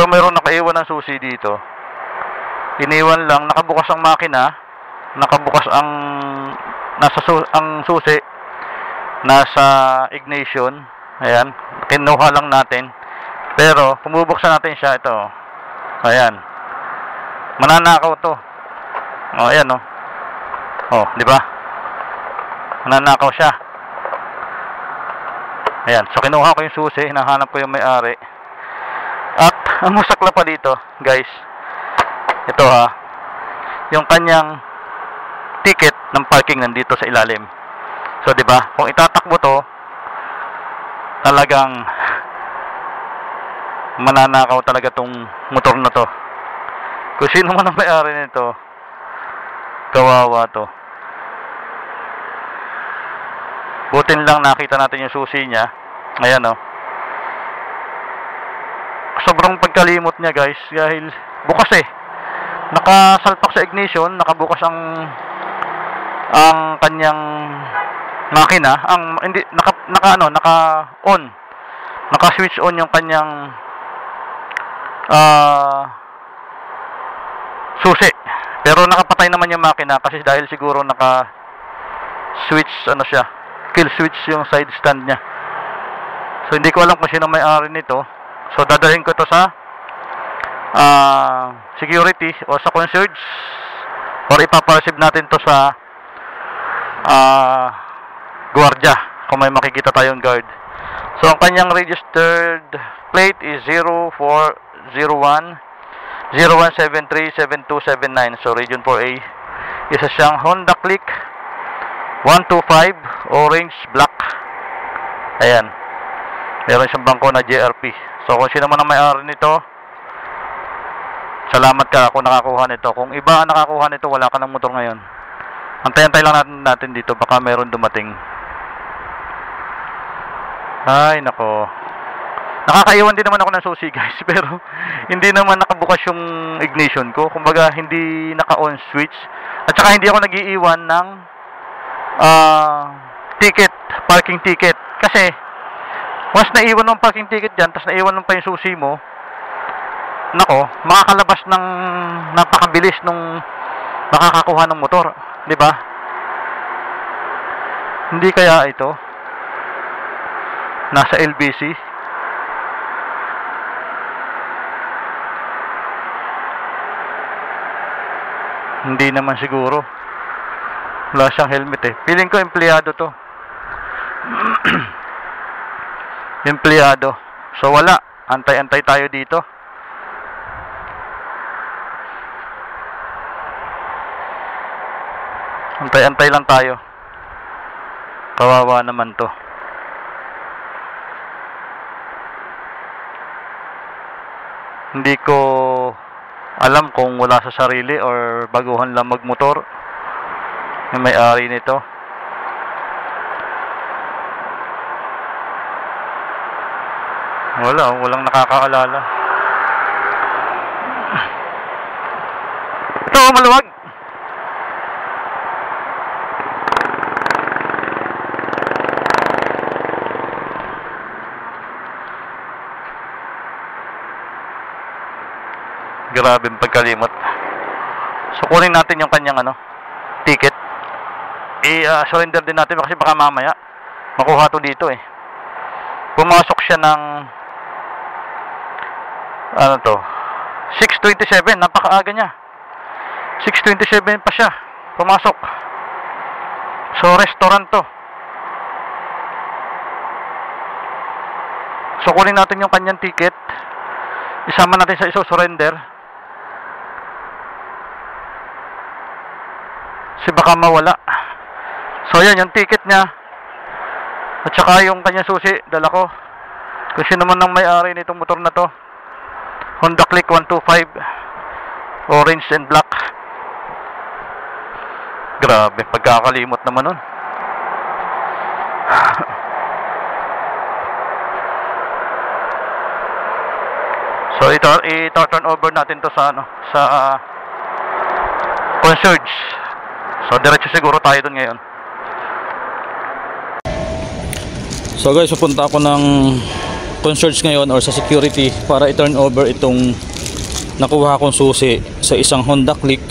So mayroon nakaiwan ng susi dito. Iniwan lang, nakabukas ang makina, nakabukas ang ang susi nasa ignition. Ayan, kinuha lang natin. Pero pumubuksan natin siya, ito. Ayan. Mananakaw to. Oh, ayan oh. Oh, di ba? Mananakaw siya. Ayan, so kinuha ko yung susi, hinahanap ko yung may-ari. At ang masakla pa dito, guys. Ito ha. Yung kanyang ticket ng parking nandito sa ilalim. So, di ba? Kung itatakbo to, talagang mananakaw talaga tong motor na to. Kung sino man ang may-ari nito, kawawa to. Butin lang nakita natin yung susi niya. Ayan oh. Sobrang pagkalimot niya, guys, dahil bukas eh. Nakasalpak sa ignition, nakabukas ang kanyang makina, hindi naka on. Naka-switch on yung kanyang susi. Pero nakapatay naman yung makina kasi dahil siguro naka-switch siya, kill switch yung side stand niya. So hindi ko alam kung sino may-ari nito. So dadalhin ko to sa security o sa concierge, or ipapareceive natin to sa guardia kung may makikita tayong guard. So ang kanyang registered plate is 0401 0173 7279. So region 4A. Isa siyang Honda Click 125 orange black. Ayan, meron siyang bangko na JRP. So kung sino man ang may-ari nito, salamat ka kung nakakuha nito. Kung iba ang nakakuha nito, wala ka ng motor ngayon. Antay-antay lang natin dito, baka meron dumating. Ay nako, nakakaiwan din naman ako ng susi, guys. Pero hindi naman nakabukas yung ignition ko. Kumbaga hindi naka-on switch. At saka hindi ako nag-iiwan ng ticket, parking ticket. Kasi once naiwan ng parking ticket dyan, tapos naiwan ng pa yung susi mo, nako, makakalabas ng napakabilis nung makakakuha ng motor, di ba? Hindi kaya ito nasa LBC? Hindi naman siguro. Wala siyang helmet eh. Feeling ko empleyado to. Empleyado. So wala. Antay-antay tayo dito. Antay-antay lang tayo. Kawawa naman to. Hindi ko alam kung wala sa sarili or baguhan lang magmotor yung may-ari nito. Walang nakakaalala. Ito, maluwag. Grabe ang pagkalimot. So kunin natin yung kanyang ticket. I-surrender din natin kasi baka mamaya makuha to dito eh. Pumasok siya ng 6:27, napakaaga niya. 6:27 pa siya pumasok. So restaurant to. So kunin natin yung kanyang ticket. Isama natin sa iso-surrender. Kasi baka mawala. So yan yung ticket niya. At saka yung kanyang susi, dala ko. Kasi naman ang may-ari nitong motor na to, Honda Click 125 orange and black. Grabe, pagkakalimot naman nun. So i-turn over natin to sa concierge. So diretso siguro tayo dun ngayon. So guys, pupunta ako ng concierge ngayon or sa security para i-turn over itong nakuha kong susi sa isang Honda Click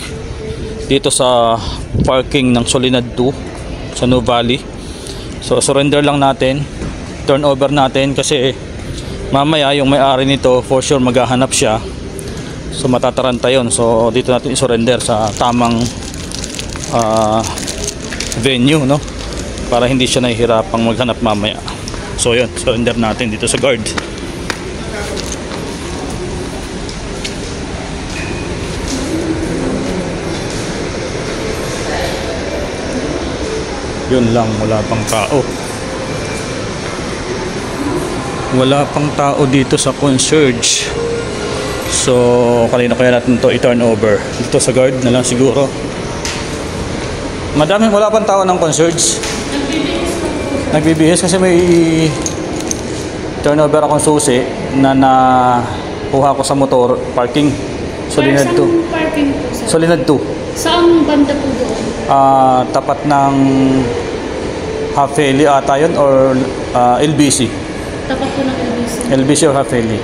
dito sa parking ng Solinad 2 sa Nuvali. So surrender lang natin, turn over natin kasi mamaya yung may-ari nito for sure maghahanap siya. So matataranta yun. So dito natin i-surrender sa tamang venue, no? Para hindi siya nahihirapang maghanap mamaya. So yun, surrender natin dito sa guard. Yun lang, wala pang tao. Wala pang tao dito sa concierge. So kanina kaya natin to i-turn over dito sa guard na lang siguro. Madami, wala pang tao ng concierge. Nagbibihis kasi may turnover akong susi na nakuha ko sa motor parking. Solinad 2. Parking po, sir? Solinad 2. Saan banda po doon? Tapat ng Half-Feli ata yun or LBC. Tapat po ng LBC. LBC or Half-Feli.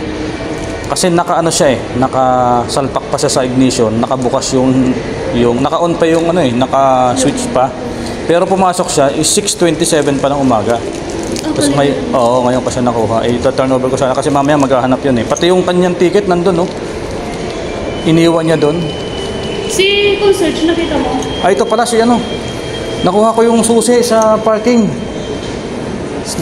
Kasi naka-ano siya nakasalpak pa siya sa ignition, nakabukas yung naka-on pa yung naka-switch pa. Pero pumasok siya is 6:27 pa ng umaga. Tapos ngayon pa siya nakuha. Ito-turn over ko sana kasi mamaya maghahanap yun Pati yung kanyang ticket nandun iniwan niya doon. Si concierge, nakita mo? Ito pala si nakuha ko yung susi sa parking.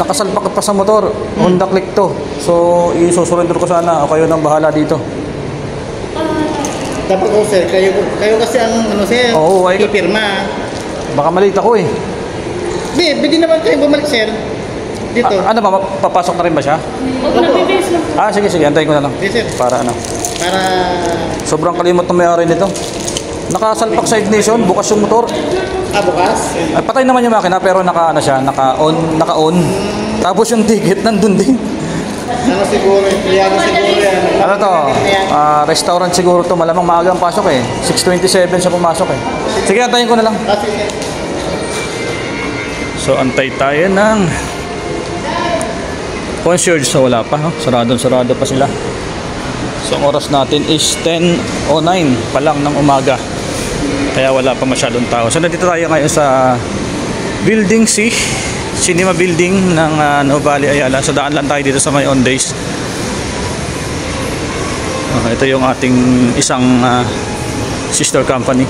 Nakasalpak pa sa motor. Honda Click to. So isusurrender ko sana o kayo nang bahala dito. Dapat ko sir, kayo kasi ang sir, Oo, ipirma. Baka malita ko Pwede naman kayo bumalik sir. Dito. Ano ba, papasok na rin ba siya? Opo, nabibis lang. Sige, antayin ko na lang. Yes, sir. Para Para sobrang kalimot ng may-ari nito. Nakasalpak sa ignition, bukas yung motor. bukas. Ay, patay naman yung makina pero naka-on. Tapos yung ticket nandun din. Siguro, empleyado siguro yan. Ano to? Restaurant siguro to, malamang maaga ang pasok 6:27 siya pumasok Sige, antayin ko na lang. Sige. So antay tayo ng concierge. So wala pa, sarado pa sila. So ang oras natin is 10:09 pa lang ng umaga. Kaya wala pa masyadong tao. So nandito tayo ngayon sa Building C, Cinema Building ng Nuvali, Ayala. So daan lang tayo dito sa may Ondays. Ito yung ating isang sister company.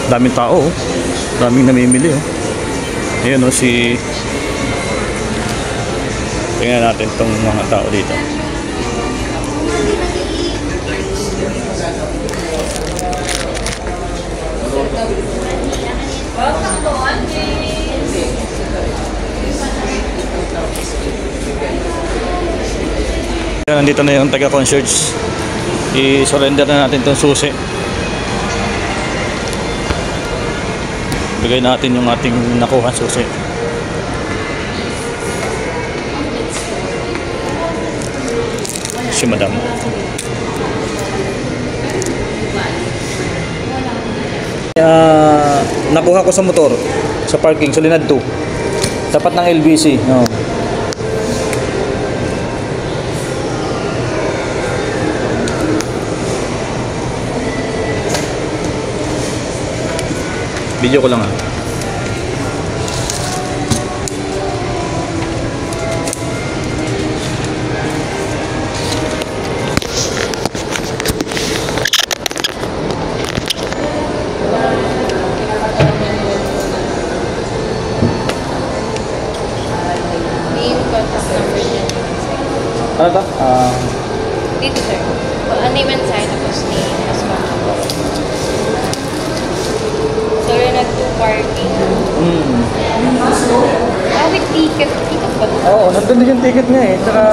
Daming tao, daming namimili Ayun tingnan natin tong mga tao dito. Nandito na yung taga-concierge. I-surrender na natin tong susi. Bigay natin yung ating nakuha susi. Si madam. Nakuha ko sa motor sa parking Solinad 2 tapat ng LBC video ko lang Ano to? Dito, sir. Name and sign, tapos name, as well. So, you're nag-parking. With ticket. Ticket ba? Oo, nandun din yung ticket niya Tsaka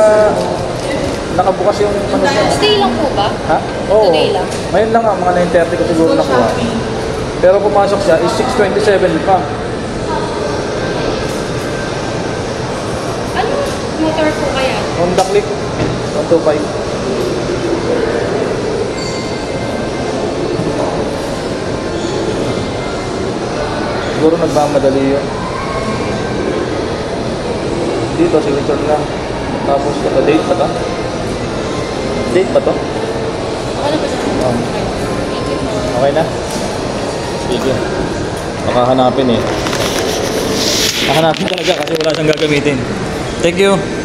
nakabukas yung niya. Stay lang po ba? Ha? Oo. Today lang? Ngayon lang mga 9:30 ko siguro nakuha. Pero pumasok siya is 6:27 pa. Ano motor po kaya? Honda Click 125. Siguro nagmamadali yun. Dito, signature lang. Tapos ito, date pa to? Date pa to? Okay na ba ito? Oo. Okay. Thank you po. Okay na? Sige. Baka hanapin eh. Hahanapin talaga kasi wala siyang gagamitin. Thank you.